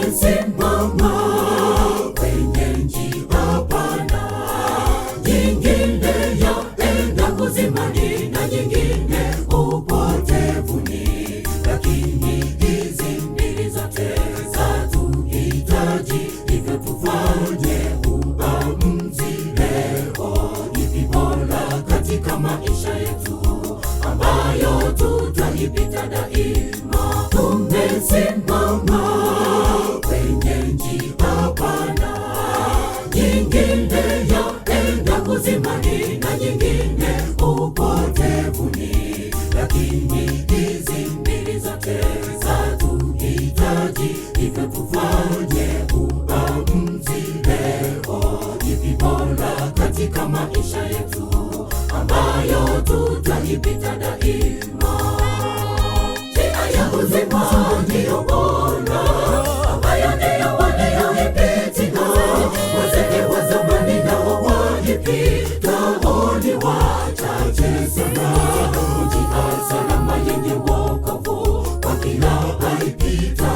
tumesimama kwenye njia pana, nyingine yaenda uzimani na nyingine upotevuni, lakini hizi mbili zote zatuhitaji. Hivyo tufanye uamuzi leo, ipi bora katika maisha yetu ambayo tutaipita daima. Tumesimama kwenye njia pana, nyingine yaenda uzimani na nyingine upotevuni, lakini hizi mbili zote zatuhitaji. Hivyo tufanye uamuzi leo, ipi bora katika maisha yetu ambayo tutaipita daima. Njia ya uzima ndiyo bora, ambayo ndiyo wanayoipitia. Wazee wa zamani nao walipita, ni wachache sana. Njia salama yenye wokovu kwa kila aipita.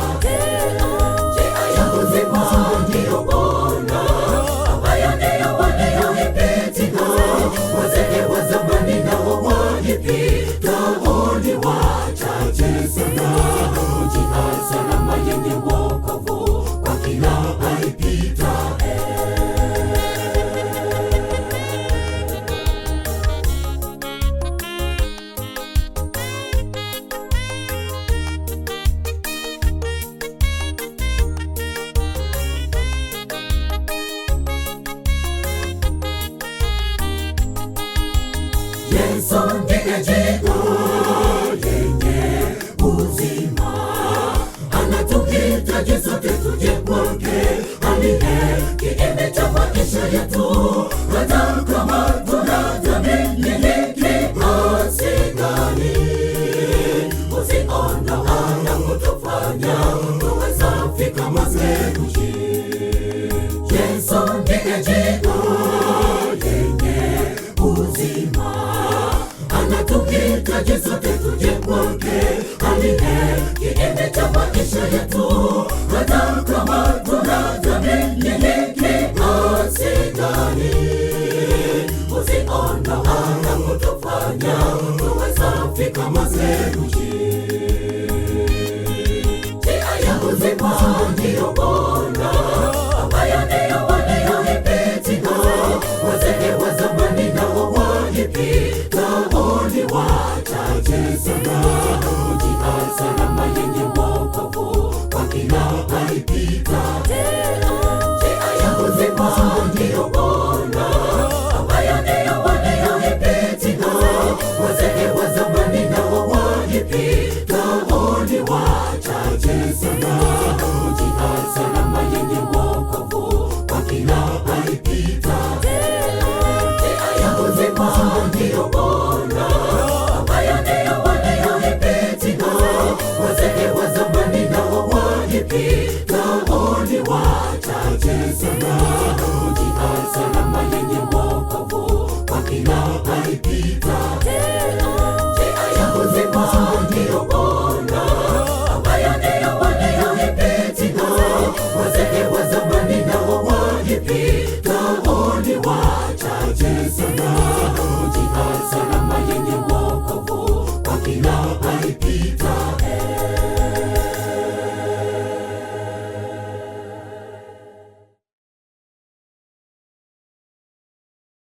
Njia ya uzima ndiyo bora, ambayo ndiyo wanayoipitia. Wazee wa zamani nao walipita, ni wachache sana. Njia salama yenye wokovu kwa kila aipita. Yesu ndiye njia yenye uzima, anatuhitaji sote tuje kwake, aliye kiini cha maisha yetu. Hata kama tunadhamini kiasi gani, uziondoa na kutufanya tuwe safi kama theluji. Yesu ndiye njia yenye uzima, anatuhitaji sote tuje kwake, aliye kiini cha maisha yetu. Hata kama tunadhamini kiasi gani, uziondoa na kutufanya tuwe safi kama theluji. Njia ya uzima ndiyo bora, ambayo ndiyo wanayoipitia. Wazee wa zamani nao walipita, ni wachache sana.